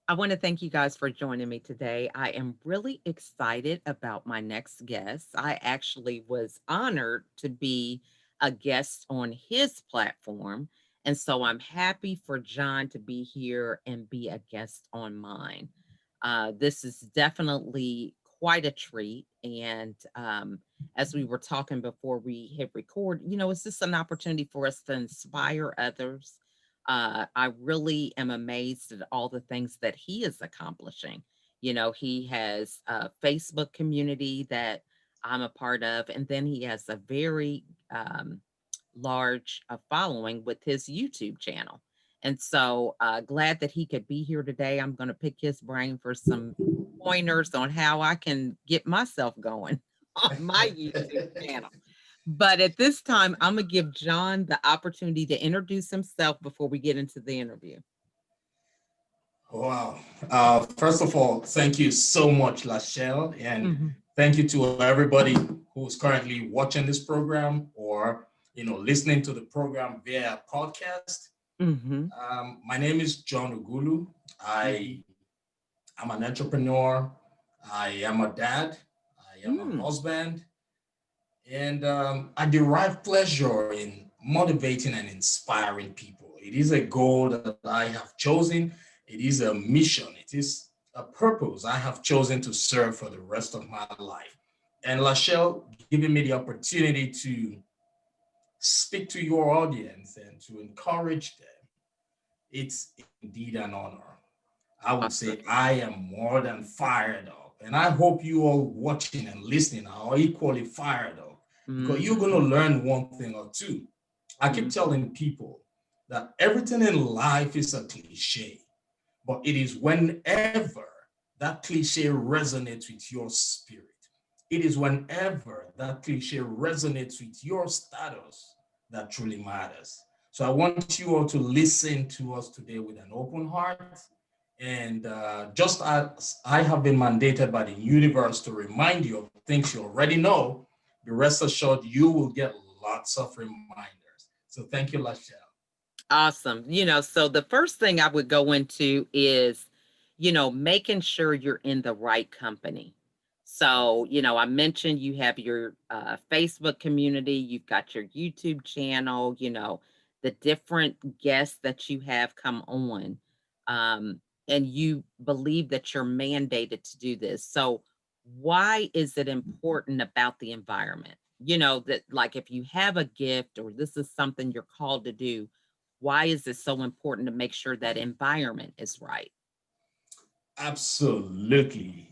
I want to thank you guys for joining me today. I am really excited about my next guest. I actually was honored to be a guest on his platform. And so I'm happy for John to be here and be a guest on mine. This is definitely quite a treat. And as we were talking before we hit record, it's just an opportunity for us to inspire others. I really am amazed at all the things that he is accomplishing. He has a Facebook community that I'm a part of, and then he has a very large following with his YouTube channel. And so glad that he could be here today. I'm going to pick his brain for some pointers on how I can get myself going on my YouTube channel. But at this time, I'm going to give John the opportunity to introduce himself before we get into the interview. Wow. First of all, thank you so much, Lachelle. And Mhm. thank you to everybody who's currently watching this program or, listening to the program via podcast. Mhm. My name is John Ughulu. Mhm. I am an entrepreneur. I am a dad. I am a Mm. husband. And I derive pleasure in motivating and inspiring people. It is a goal that I have chosen. It is a mission. It is a purpose I have chosen to serve for the rest of my life. And Lachelle giving me the opportunity to speak to your audience and to encourage them, it's indeed an honor. I would say Awesome. I am more than fired up. And I hope you all watching and listening are equally fired up because you're going to Mhm. learn one thing or two. I keep Mhm. telling people that everything in life is a cliche, but it is whenever that cliche resonates with your spirit. It is whenever that cliche resonates with your status that truly matters. So I want you all to listen to us today with an open heart. And just as I have been mandated by the universe to remind you of things you already know, be rest assured you will get lots of reminders. So thank you, Lachelle. Awesome. So the first thing I would go into is, making sure you're in the right company. So, Yes. I mentioned you have your Facebook community, you've got your YouTube channel, the different guests that you have come on. Um, and you believe that you're mandated to do this. So, why is it important about the environment? That like if you have a gift or this is something you're called to do, why is it so important to make sure that environment is right? Absolutely.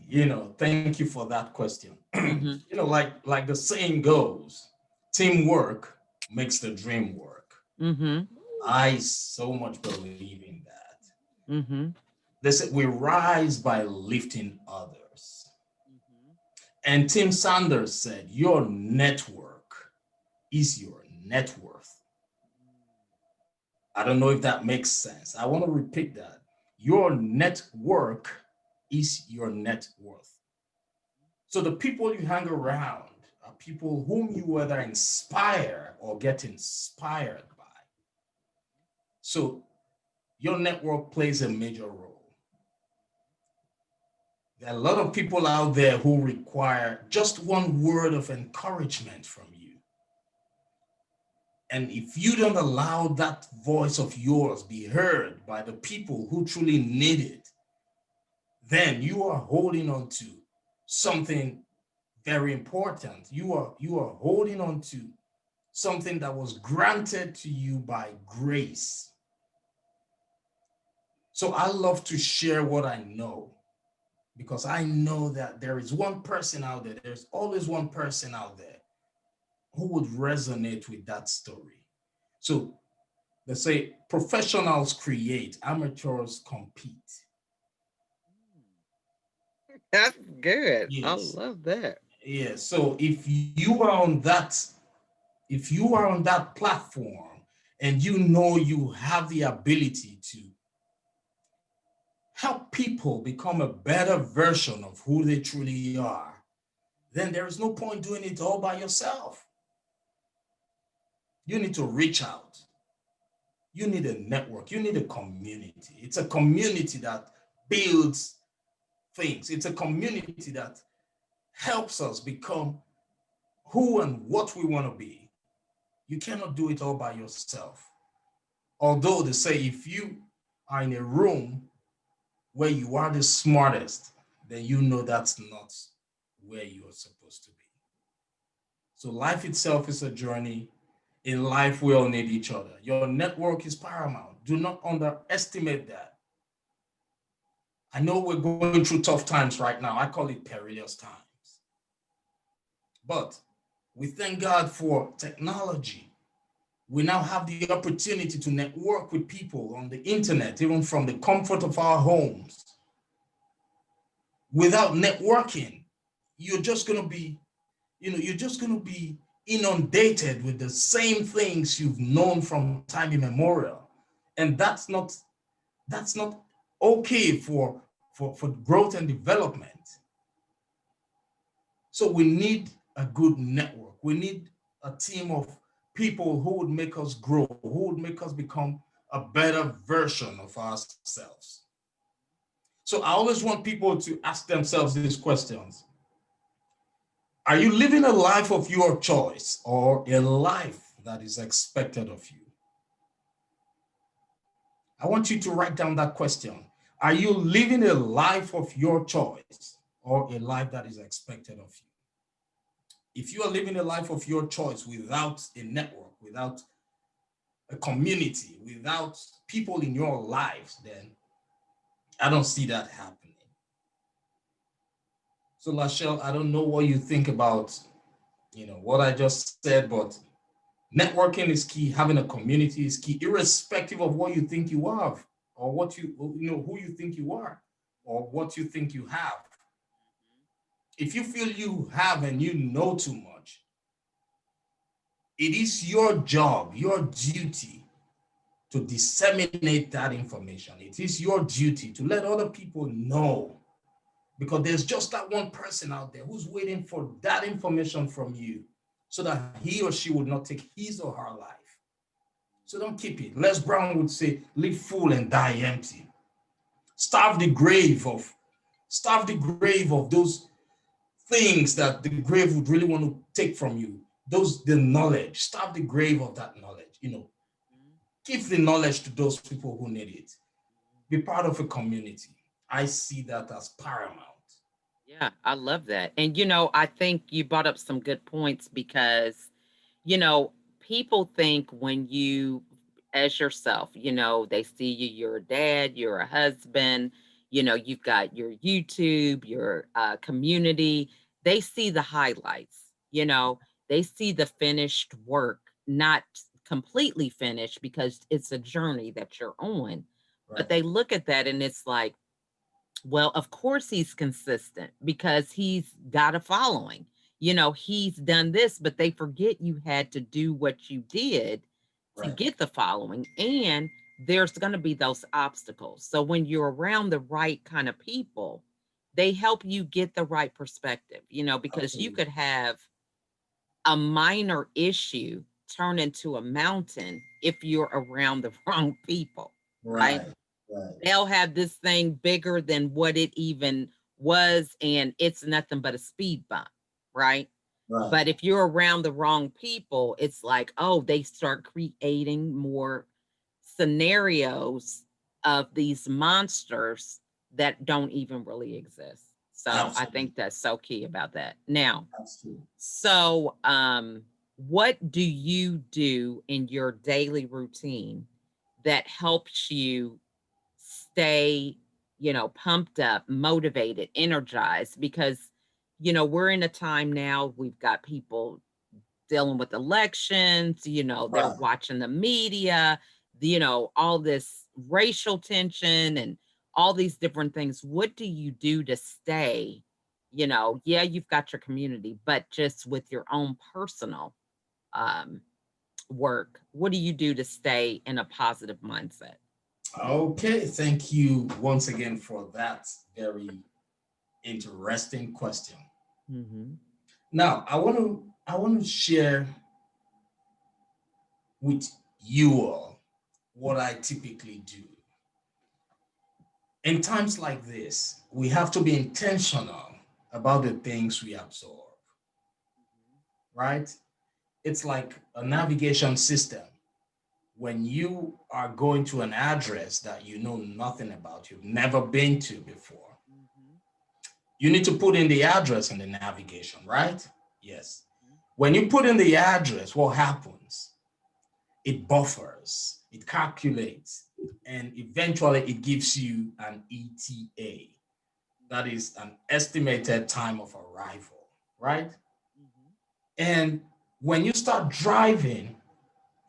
Thank you for that question. Mhm. Like the saying goes, teamwork makes the dream work. Mhm. I so much believe in that. Mhm. They said we rise by lifting others. Mhm. And Tim Sanders said, your network is your net worth. I don't know if that makes sense. I want to repeat that. Your network is your net worth. So the people you hang around are people whom you either inspire or get inspired by. So your network plays a major role. There are a lot of people out there who require just one word of encouragement from you. And if you don't allow that voice of yours be heard by the people who truly need it, then you are holding on to something very important. You are holding on to something that was granted to you by grace. So I love to share what I know because I know that there is one person out there, there's always one person out there who would resonate with that story. So they say professionals create, amateurs compete. That's good. I Yes. love that. Yes. So if you are on that platform and you know you have the ability to help people become a better version of who they truly are, then there is no point doing it all by yourself. You need to reach out. You need a network. You need a community. It's a community that builds things. It's a community that helps us become who and what we want to be. You cannot do it all by yourself. Although they say if you are in a room where you are the smartest, then you know that's not where you're supposed to be. So life itself is a journey. In life, we all need each other. Your network is paramount. Do not underestimate that. I know we're going through tough times right now. I call it perilous times. But we thank God for technology. We now have the opportunity to network with people on the internet, even from the comfort of our homes. Without networking, you're just going to be, you're just going to be inundated with the same things you've known from time immemorial. And that's not okay for growth and development. So we need a good network. We need a team of people who would make us grow, who would make us become a better version of ourselves. So I always want people to ask themselves these questions. Are you living a life of your choice or a life that is expected of you? I want you to write down that question. Are you living a life of your choice or a life that is expected of you? If you are living a life of your choice without a network, without a community, without people in your lives, then I don't see that happening. So Lachelle, I don't know what you think about, what I just said, but networking is key. Having a community is key, irrespective of what you think you have, or who you think you are, or what you think you have. If you feel you have and you know too much, it is your job, your duty to disseminate that information. It is your duty to let other people know, because there's just that one person out there who's waiting for that information from you so that he or she would not take his or her life. So don't keep it. Les Brown would say, live full and die empty. Starve the grave of those things that the grave would really want to take from you. The knowledge. Starve the grave of that knowledge. Give the knowledge to those people who need it. Be part of a community. I see that as paramount. Yeah, I love that. And I think you brought up some good points because, you know, people think when you, as yourself, they see you, you're a dad, you're a husband, you've got your YouTube, your community. They see the highlights, they see the finished work, not completely finished because it's a journey that you're on. But Right. they look at that and it's like, well, of course he's consistent because he's got a following. He's done this, but they forget you had to do what you did to Right. get the following. And there's going to be those obstacles. So when you're around the right kind of people, they help you get the right perspective, because you Absolutely. could have a minor issue turn into a mountain if you're around the wrong people, right? Right. Right. They'll have this thing bigger than what it even was, and it's nothing but a speed bump, right? Right. But if you're around the wrong people, it's like, oh, they start creating more scenarios of these monsters that don't even really exist. So I Absolutely. think that's so key about that. Now, Absolutely. what do you do in your daily routine that helps you stay, pumped up, motivated, energized? Because, we're in a time now, we've got people dealing with elections, they're Right. watching the media, all this racial tension and all these different things. What do you do to stay, yeah, you've got your community, but just with your own personal um, work, what do you do to stay in a positive mindset? Okay. Thank you once again for that very interesting question. Hmm. Now, I want to share with you all what I typically do. In times like this, we have to be intentional about the things we absorb, right? It's like a navigation system. When you are going to an address that you know nothing about, you've never been to before, Mhm. you need to put in the address in the navigation, right? Yes. Mhm. When you put in the address, what happens? It buffers, it calculates, and eventually it gives you an ETA. That is an estimated time of arrival, right? Mhm. And when you start driving,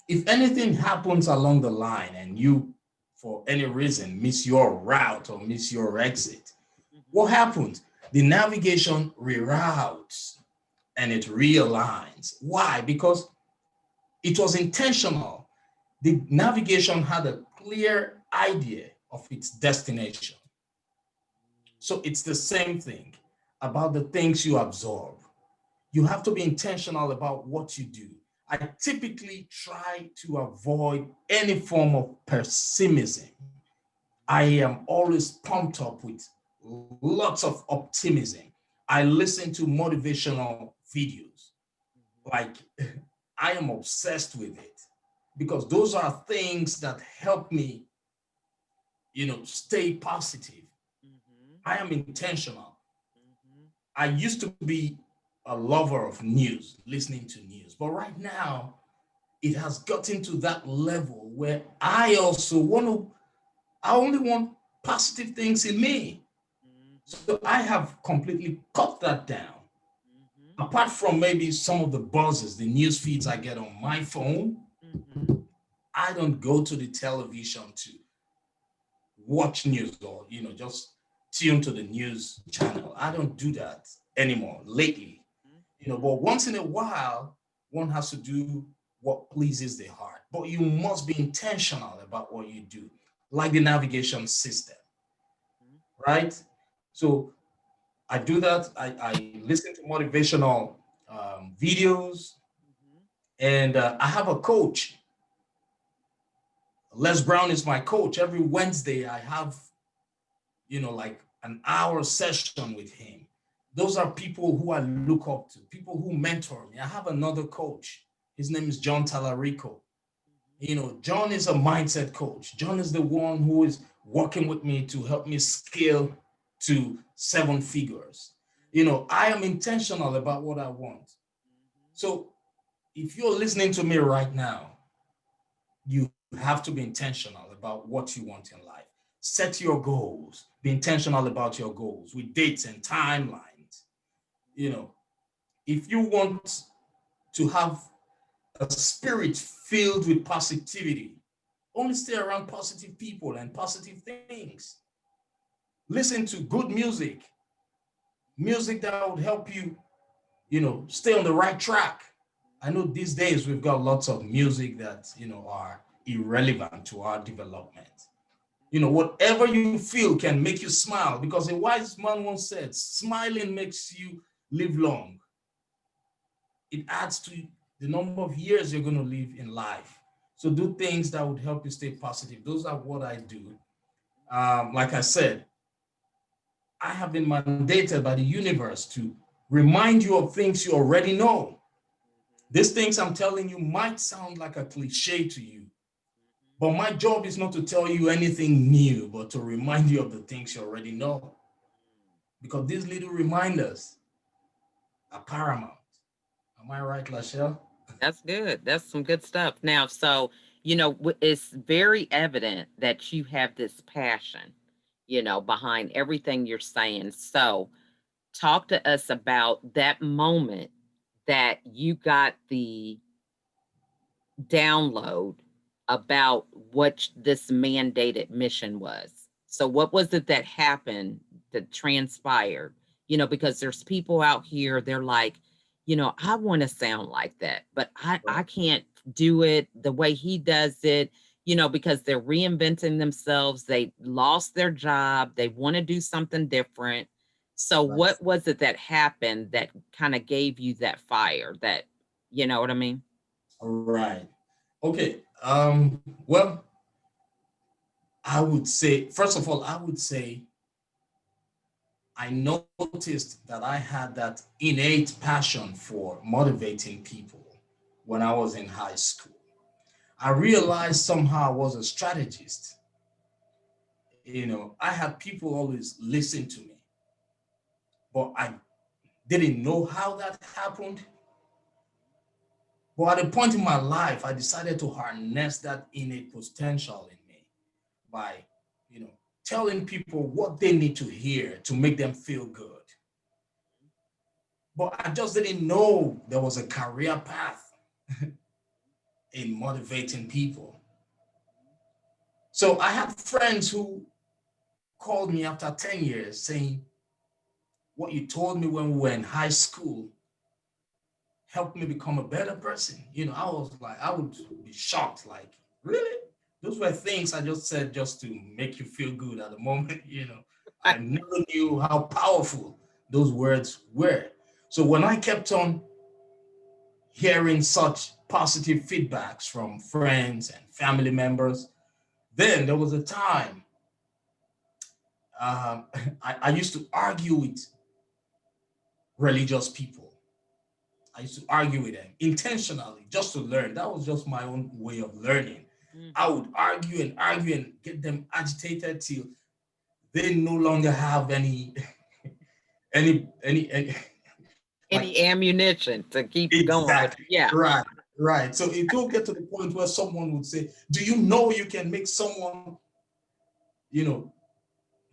if anything happens along the line and you, for any reason, miss your route or miss your exit, Mhm. what happens? The navigation reroutes and it realigns. Why? Because it was intentional. The navigation had a clear idea of its destination. So it's the same thing about the things you absorb. You have to be intentional about what you do. I typically try to avoid any form of pessimism. I am always pumped up with lots of optimism. I listen to motivational videos. Mhm. Like, I am obsessed with it because those are things that help me, stay positive. Mhm. I am intentional. Mhm. I used to be a lover of news, listening to news, but right now it has gotten to that level where I only want positive things in me. Mhm. So I have completely cut that down. Mhm. Apart from maybe some of the buzzes, the news feeds I get on my phone, Mhm. I don't go to the television to watch news or, just tune to the news channel. I don't do that anymore lately. But once in a while, one has to do what pleases the heart. But you must be intentional about what you do, like the navigation system, Mhm. right? So I do that. I listen to motivational videos, Mhm. and I have a coach. Les Brown is my coach. Every Wednesday, I have, like an hour session with him. Those are people who I look up to, people who mentor me. I have another coach. His name is John Talarico. John is a mindset coach. John is the one who is working with me to help me scale to seven figures. I am intentional about what I want. So if you're listening to me right now, you have to be intentional about what you want in life. Set your goals. Be intentional about your goals with dates and timelines. You know, if you want to have a spirit filled with positivity, only stay around positive people and positive things. Listen to good music, music that would help you, stay on the right track. I know these days we've got lots of music that, are irrelevant to our development. Whatever you feel can make you smile because a wise man once said, smiling makes you live long. It adds to the number of years you're going to live in life. So do things that would help you stay positive. Those are what I do. Like I said, I have been mandated by the universe to remind you of things you already know. These things I'm telling you might sound like a cliche to you, but my job is not to tell you anything new, but to remind you of the things you already know. Because these little reminders are paramount. Am I right, Lachelle? That's good. That's some good stuff. Now, so, it's very evident that you have this passion, behind everything you're saying. So, talk to us about that moment that you got the download about what this mandated mission was. So, what was it that happened that transpired? Because there's people out here, they're like, I want to sound like that, but I Right. can't do it the way he does it, because they're reinventing themselves. They lost their job, they want to do something different. So, Right. what was it that happened that kind of gave you that fire that, you know what I mean? All right. Okay. Well, I would say, first of all, I would say I noticed that I had that innate passion for motivating people when I was in high school. I realized somehow I was a strategist. I had people always listen to me, but I didn't know how that happened. But at a point in my life, I decided to harness that innate potential in me by, you know, telling people what they need to hear to make them feel good. But I just didn't know there was a career path in motivating people. So I had friends who called me after 10 years saying, what you told me when we were in high school helped me become a better person. I was like, I would be shocked, like, really? Those were things I just said just to make you feel good at the moment. I never knew how powerful those words were. So when I kept on hearing such positive feedbacks from friends and family members, then there was a time um, I used to argue with religious people. I used to argue with them intentionally just to learn. That was just my own way of learning. I Mhm. would argue and get them agitated till they no longer have any like Any ammunition to keep going with, exactly yeah. right. So it will get to the point where someone would say, "Do you know you can make someone, you know,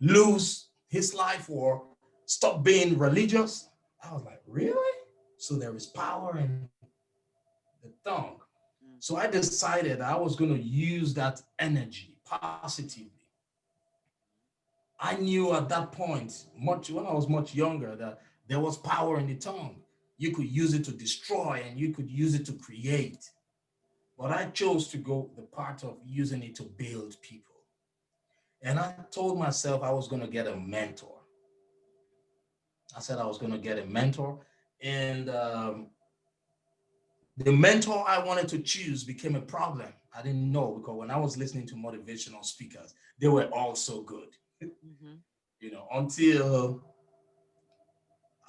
lose his life or stop being religious?" I was like, "Really?" So there is power in the tongue. So I decided I was going to use that energy positively. I knew at that point, much when I was much younger, that there was power in the tongue. You could use it to destroy and you could use it to create. But I chose to go the part of using it to build people. And I told myself I was going to get a mentor. I said I was going to get a mentor. And the mentor I wanted to choose became a problem. I didn't know because when I was listening to motivational speakers, they were all so good. Mhm. Until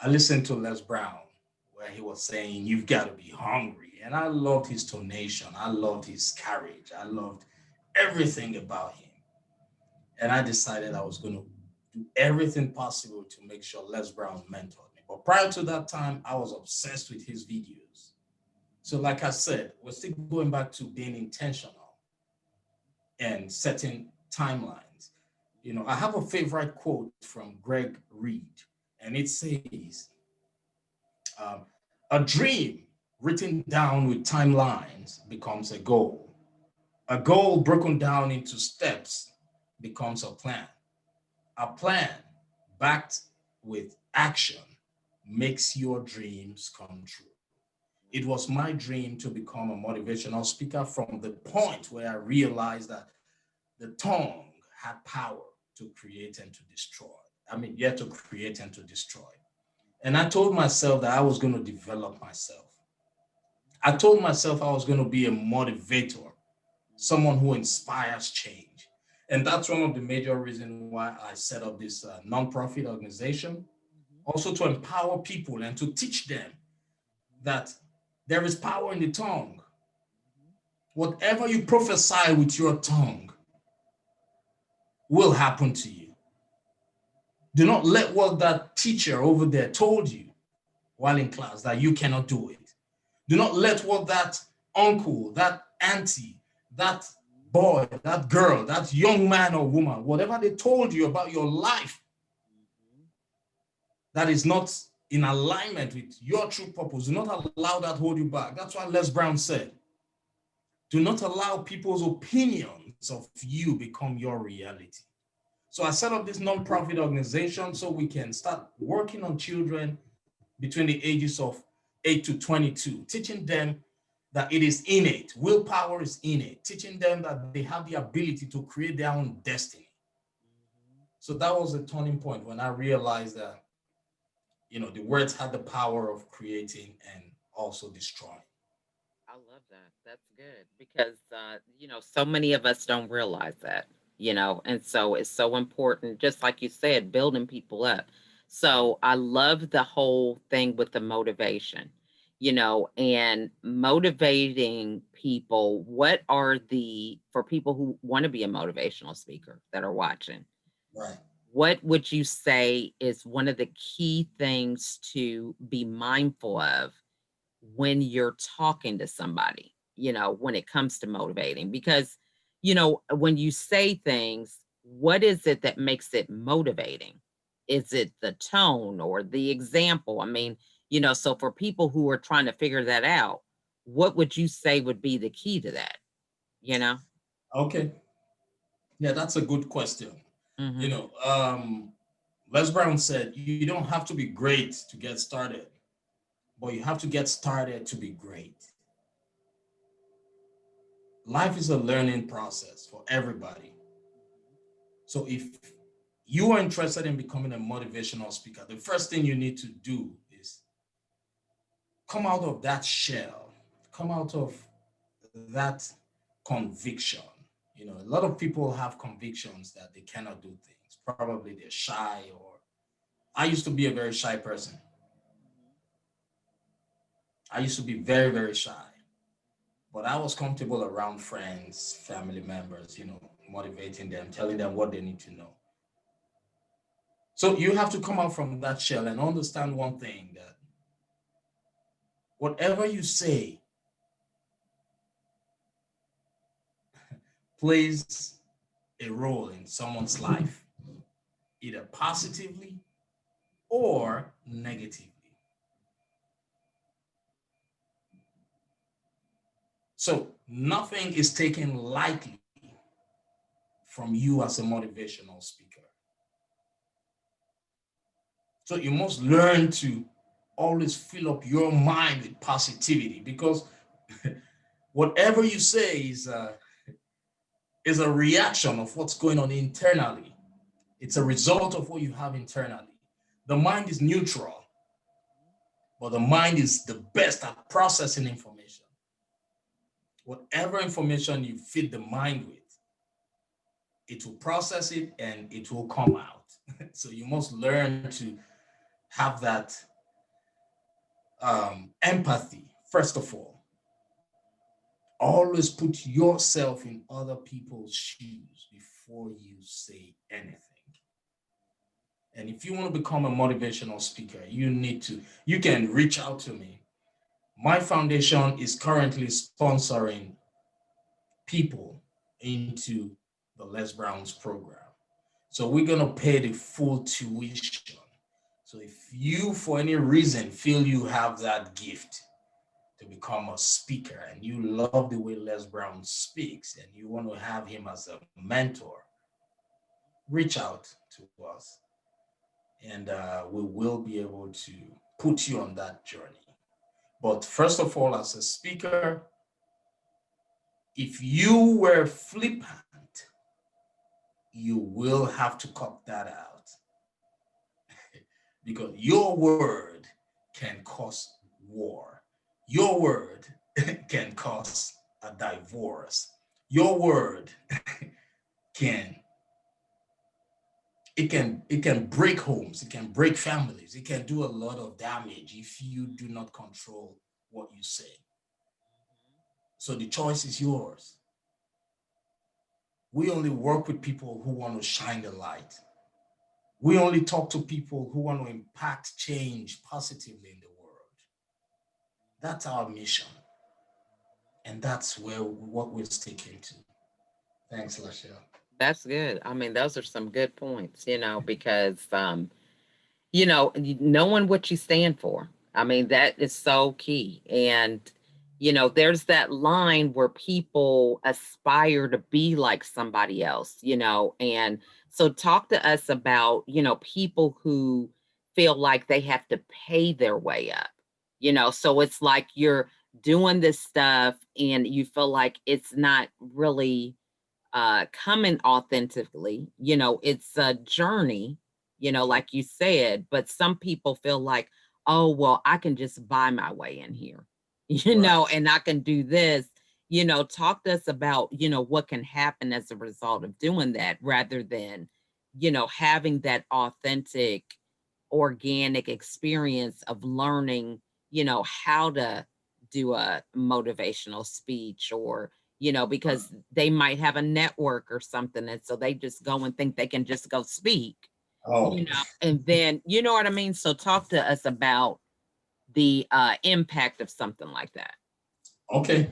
I listened to Les Brown, where he was saying, "You've got to be hungry." And I loved his tonation. I loved his courage. I loved everything about him. And I decided I was going to do everything possible to make sure Les Brown mentored me. But prior to that time, I was obsessed with his videos. So, like I said, we're still going back to being intentional and setting timelines. I have a favorite quote from Greg Reed, and it says, um, "A dream written down with timelines becomes a goal. A goal broken down into steps becomes a plan. A plan backed with action makes your dreams come true." It was my dream to become a motivational speaker from the point where I realized that the tongue had power to create and to destroy. I mean, yeah, to create and to destroy. And I told myself that I was going to develop myself. I told myself I was going to be a motivator, someone who inspires change. And that's one of the major reasons why I set up this nonprofit organization, Mhm. also to empower people and to teach them that there is power in the tongue. Whatever you prophesy with your tongue will happen to you. Do not let what that teacher over there told you while in class that you cannot do it. Do not let what that uncle, that auntie, that boy, that girl, that young man or woman, whatever they told you about your life Mhm. that is not in alignment with your true purpose, do not allow that hold you back. That's why Les Brown said, do not allow people's opinions of you become your reality. So I set up this nonprofit organization so we can start working on children between the ages of 8 to 22, teaching them that it is innate. Willpower is innate, teaching them that they have the ability to create their own destiny. Mhm. So that was a turning point when I realized that, the words had the power of creating and also destroying. I love that. That's good because so many of us don't realize that. and so it's so important, just like you said, building people up. So I love the whole thing with the motivation, and motivating people. What are for people who want to be a motivational speaker that are watching, Right. what would you say is one of the key things to be mindful of when you're talking to somebody, when it comes to motivating? Because, when you say things, what is it that makes it motivating? Is it the tone or the example? I mean, so for people who are trying to figure that out, what would you say would be the key to that? You know? Okay. Yeah, that's a good question. You Hmm. know, Les Brown said, you don't have to be great to get started, but you have to get started to be great. Life is a learning process for everybody. So if you are interested in becoming a motivational speaker, the first thing you need to do is come out of that shell, come out of that conviction. A lot of people have convictions that they cannot do things. Probably they're shy, or I used to be a very shy person. I used to be very, very shy, but I was comfortable around friends, family members, motivating them, telling them what they need to know. So you have to come out from that shell and understand one thing, that whatever you say plays a role in someone's life, either positively or negatively. So nothing is taken lightly from you as a motivational speaker. So you must learn to always fill up your mind with positivity, because whatever you say is a reaction of what's going on internally. It's a result of what you have internally. The mind is neutral, but the mind is the best at processing information. Whatever information you feed the mind with, it will process it and it will come out. So you must learn to have that empathy, first of all. Always put yourself in other people's shoes before you say anything. And if you want to become a motivational speaker, you can reach out to me. My foundation is currently sponsoring people into the Les Brown's program. So we're going to pay the full tuition. So if you, for any reason, feel you have that gift to become a speaker and you love the way Les Brown speaks and you want to have him as a mentor, reach out to us, and we will be able to put you on that journey. But first of all, as a speaker, if you were flippant, you will have to cut that out because your word can cause war. Your word can cause a divorce. Your word can it can break homes, it can break families, it can do a lot of damage if you do not control what you say. So the choice is yours. We only work with people who want to shine the light. We only talk to people who want to impact change positively in the world. That's our mission. And that's what we're sticking to. Thanks, Lachelle. That's good. I mean, those are some good points, because knowing what you stand for. I mean, that is so key. And, there's that line where people aspire to be like somebody else, and so talk to us about, people who feel like they have to pay their way up, so it's like you're doing this stuff and you feel like it's not really coming authentically. It's a journey, like you said, but some people feel like, oh, well, I can just buy my way in here, Right. and I can do this. Talk to us about, what can happen as a result of doing that rather than, having that authentic, organic experience of learning, how to do a motivational speech or, because they might have a network or something. And so they just go and think they can just go speak, Oh, and then, you know what I mean? So talk to us about the impact of something like that. okay.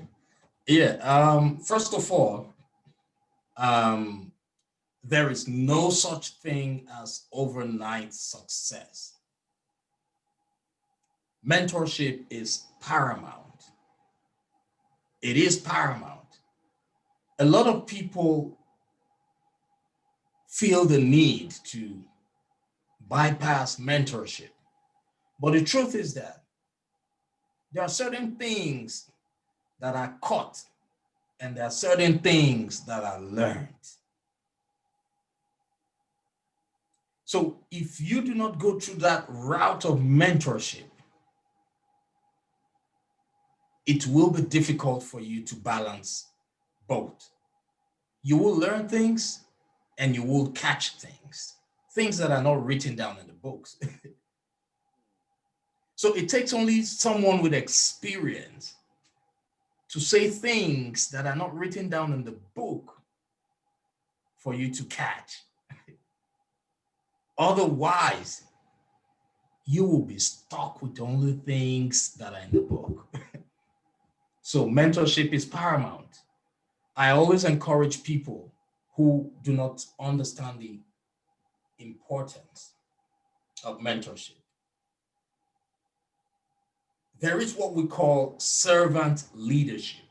Yeah. First of all, um, there is no such thing as overnight success. Mentorship is paramount. It is paramount. A lot of people feel the need to bypass mentorship. But the truth is that there are certain things that are caught and there are certain things that are learned. So if you do not go through that route of mentorship, it will be difficult for you to balance both. You will learn things and you will catch things that are not written down in the books. So it takes only someone with experience to say things that are not written down in the book for you to catch. Otherwise, you will be stuck with only things that are in the book. So mentorship is paramount. I always encourage people who do not understand the importance of mentorship. There is what we call servant leadership.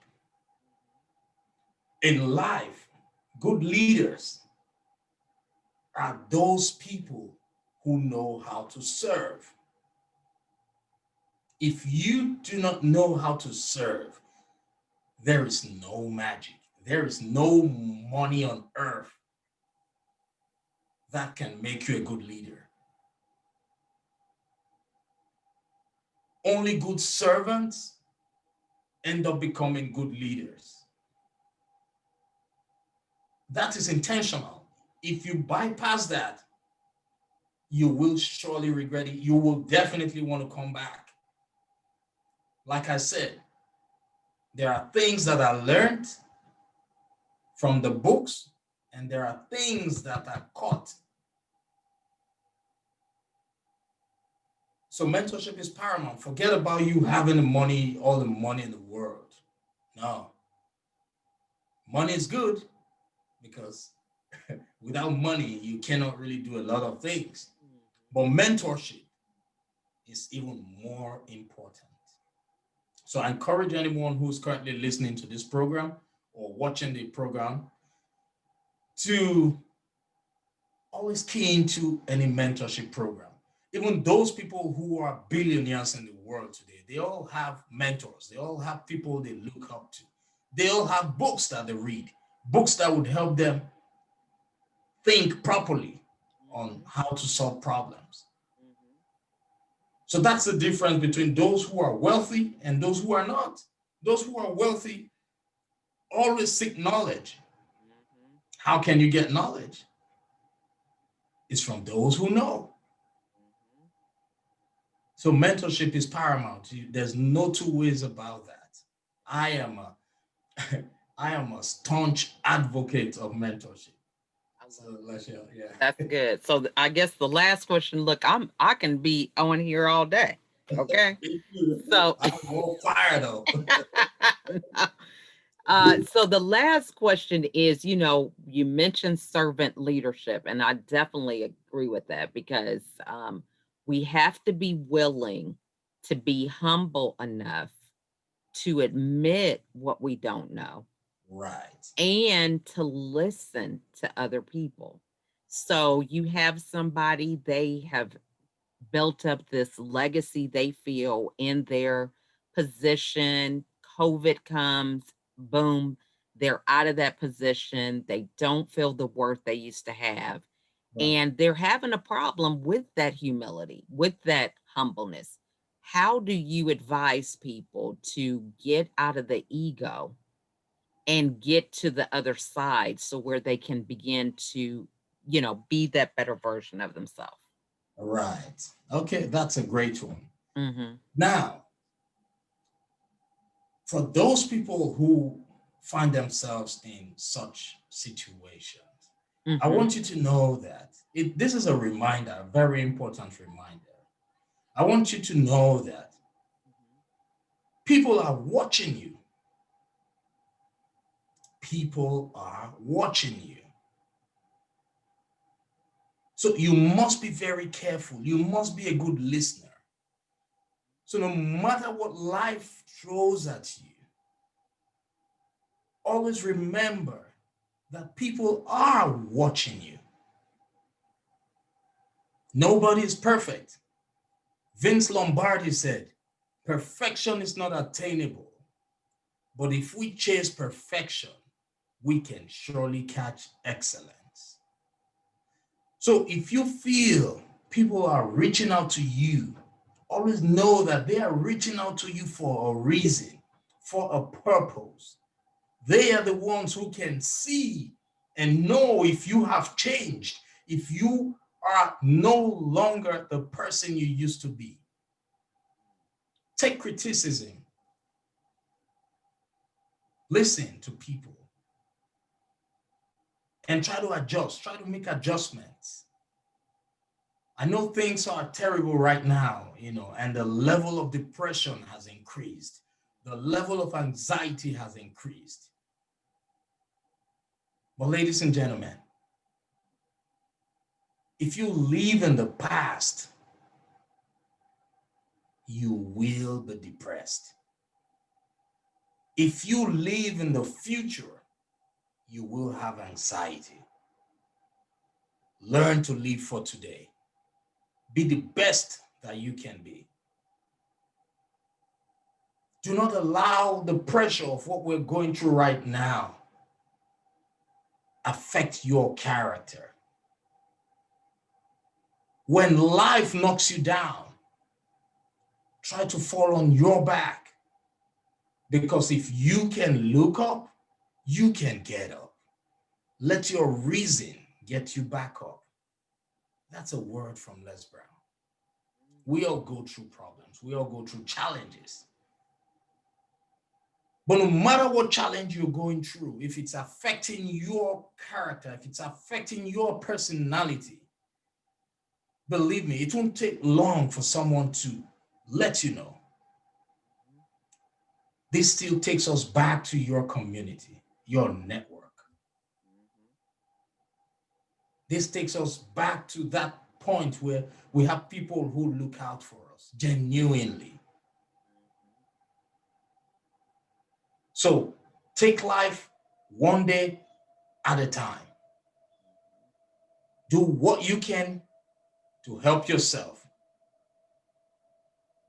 In life, good leaders are those people who know how to serve. If you do not know how to serve, there is no magic. There is no money on earth that can make you a good leader. Only good servants end up becoming good leaders. That is intentional. If you bypass that, you will surely regret it. You will definitely want to come back. Like I said, there are things that are learned from the books, and there are things that are caught. So mentorship is paramount. Forget about you having the money, all the money in the world. No, money is good because without money, you cannot really do a lot of things. But mentorship is even more important. So I encourage anyone who's currently listening to this program or watching the program to always key into any mentorship program. Even those people who are billionaires in the world today, they all have mentors. They all have people they look up to. They all have books that they read, books that would help them think properly on Mhm, how to solve problems. mhm, So that's the difference between those who are wealthy and those who are not. Those who are wealthy always seek knowledge. mhm, How can you get knowledge? It's from those who know. mhm. So mentorship is paramount. There's no two ways about that. I am a I am a staunch advocate of mentorship. I So love it. let's That's yeah. good. So I guess the last question, look, I can be on here all day. Okay. Me too. So I'm more fired up. so the last question is, you mentioned servant leadership, and I definitely agree with that because we have to be willing to be humble enough to admit what we don't know Right. and to listen to other people. So you have somebody, they have built up this legacy they feel in their position. COVID comes, boom, they're out of that position. They don't feel the worth they used to have. Right. And they're having a problem with that humility, with that humbleness. How do you advise people to get out of the ego and get to the other side so where they can begin to, be that better version of themselves. Right. Okay, that's a great one. Mhm. Now, for those people who find themselves in such situations, I Mhm. want you to know that this is a reminder, a very important reminder. I want you to know that people are watching you. People are watching you. So you must be very careful. You must be a good listener. So no matter what life throws at you, always remember that people are watching you. Nobody is perfect. Vince Lombardi said, perfection is not attainable, but if we chase perfection, we can surely catch excellence. So if you feel people are reaching out to you, always know that they are reaching out to you for a reason, for a purpose. They are the ones who can see and know if you have changed, if you are no longer the person you used to be. Take criticism, listen to people, and try to adjust, try to make adjustments. I know things are terrible right now, and the level of depression has increased. The level of anxiety has increased. But, ladies and gentlemen, if you live in the past, you will be depressed. If you live in the future, you will have anxiety. Learn to live for today. Be the best that you can be. Do not allow the pressure of what we're going through right now affect your character. When life knocks you down, try to fall on your back. Because if you can look up, you can get up. Let your reason get you back up. That's a word from Les Brown. We all go through problems. We all go through challenges. But no matter what challenge you're going through, if it's affecting your character, if it's affecting your personality, believe me, it won't take long for someone to let you know. This still takes us back to your community, your network. This takes us back to that point where we have people who look out for us genuinely. So take life one day at a time. Do what you can to help yourself.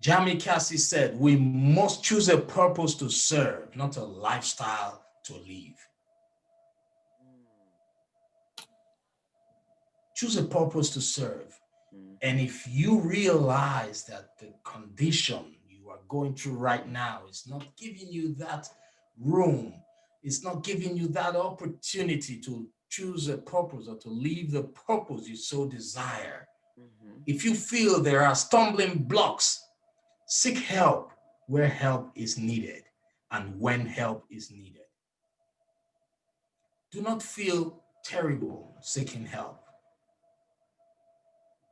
Jamie Cassie said, we must choose a purpose to serve, not a lifestyle to live. Choose a purpose to serve. And if you realize that the condition you are going through right now is not giving you that room, it's not giving you that opportunity to choose a purpose or to live the purpose you so desire, if you feel there are stumbling blocks, seek help where help is needed and when help is needed. Do not feel terrible seeking help.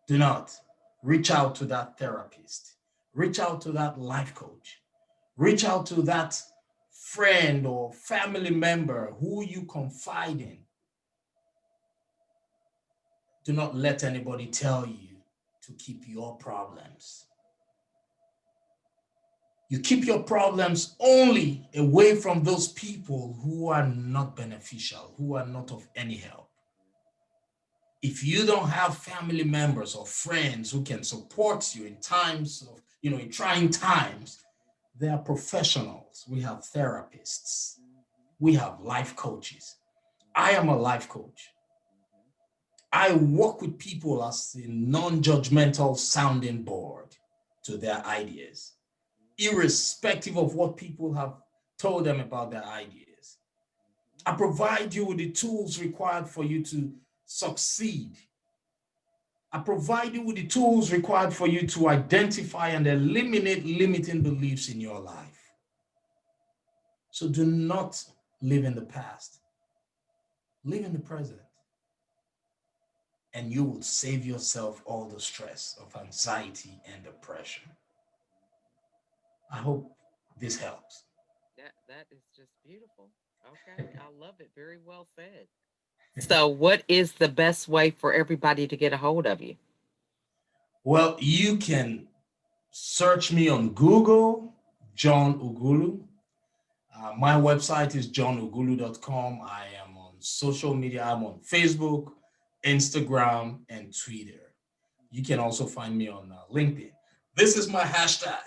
Do not. Reach out to that therapist. Reach out to that life coach. Reach out to that friend or family member who you confide in. Do not let anybody tell you to keep your problems. You keep your problems only away from those people who are not beneficial, who are not of any help. If you don't have family members or friends who can support you in times of, in trying times, they are professionals. We have therapists. We have life coaches. I am a life coach. I work with people as a non-judgmental sounding board to their ideas, irrespective of what people have told them about their ideas. I provide you with the tools required for you to succeed. I provide you with the tools required for you to identify and eliminate limiting beliefs in your life. So do not live in the past, live in the present, and you will save yourself all the stress of anxiety and depression. I hope this helps. That is just beautiful. Okay, I love it. Very well said. So, what is the best way for everybody to get a hold of you? Well, you can search me on Google, John Ughulu. My website is johnughulu.com. I am on social media. I'm on Facebook, Instagram, and Twitter. You can also find me on LinkedIn. This is my hashtag.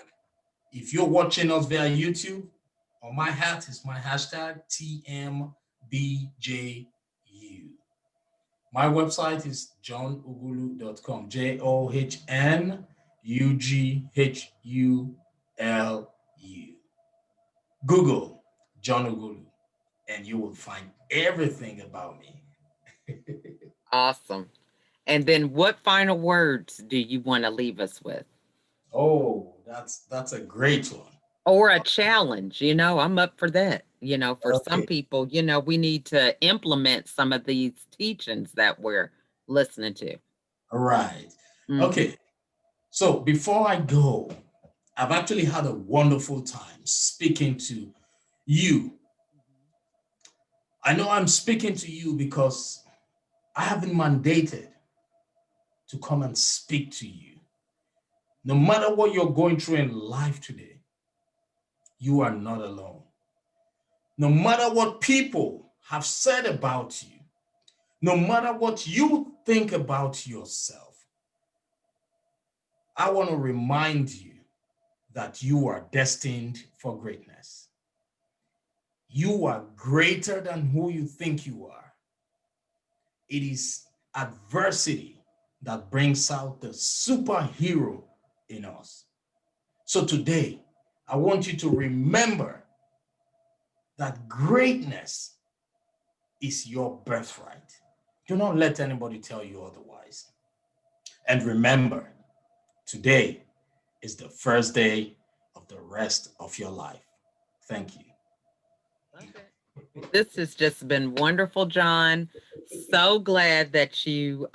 If you're watching us via YouTube, on my hat is my hashtag TMBJU. My website is johnughulu.com, JOHNUGHULU. Google John Ughulu, and you will find everything about me. Awesome. And then, what final words do you want to leave us with? Oh, that's a great one. Or a challenge? I'm up for that. For some Okay, people, we need to implement some of these teachings that we're listening to. all right. Mhm. Okay, so before I go, I've actually had a wonderful time speaking to you. I know I'm speaking to you because I have been mandated to come and speak to you. No matter what you're going through in life today, you are not alone. No matter what people have said about you, no matter what you think about yourself, I want to remind you that you are destined for greatness. You are greater than who you think you are. It is adversity that brings out the superhero in us. So today, I want you to remember that greatness is your birthright. Do not let anybody tell you otherwise. And remember, today is the first day of the rest of your life. Thank you. Love it. This has just been wonderful, John. So glad that you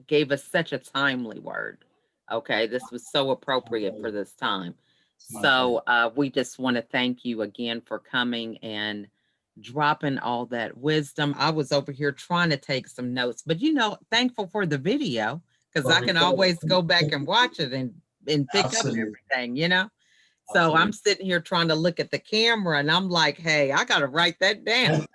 gave us such a timely word. Okay, this was so My appropriate for pleasure. this time. It's my pleasure. So we just want to thank you again for coming and dropping all that wisdom. I was over here trying to take some notes, but thankful for the video because For I can recording. always go back and watch it and pick up Absolutely. everything. So I'm Absolutely. sitting here trying to look at the camera and I'm like, hey, I got to write that down.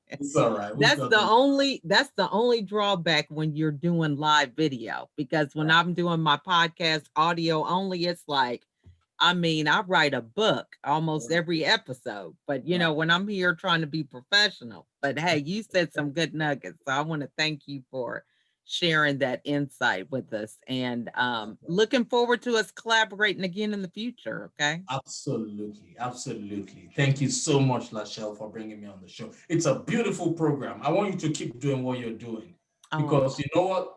It's all right. We've That's got the this. only that's the only drawback when you're doing live video because when Right. I'm doing my podcast audio only, it's like, I mean, I write a book almost every episode, but Right. when I'm here trying to be professional. But hey, you said some good nuggets. So I want to thank you for sharing that insight with us and looking forward to us collaborating again in the future. Okay. Absolutely. Absolutely. Thank you so much, Lachelle, for bringing me on the show. It's a beautiful program. I want you to keep doing what you're doing Oh, because you know what?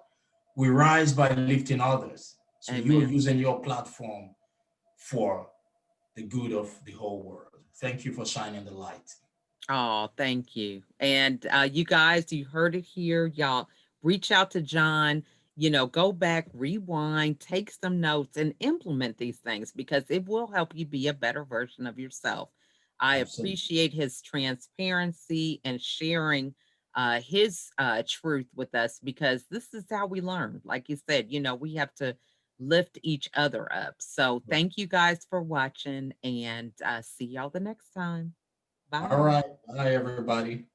We rise by lifting others. So you're amen. using your platform for the good of the whole world. Thank you for shining the light. Oh, thank you. And you guys, you heard it here. Y'all reach out to John, go back, rewind, take some notes, and implement these things because it will help you be a better version of yourself. I Absolutely. appreciate his transparency and sharing his truth with us because this is how we learn. Like you said, we have to lift each other up. So thank you guys for watching and see y'all the next time. All Bye. right. Bye, everybody.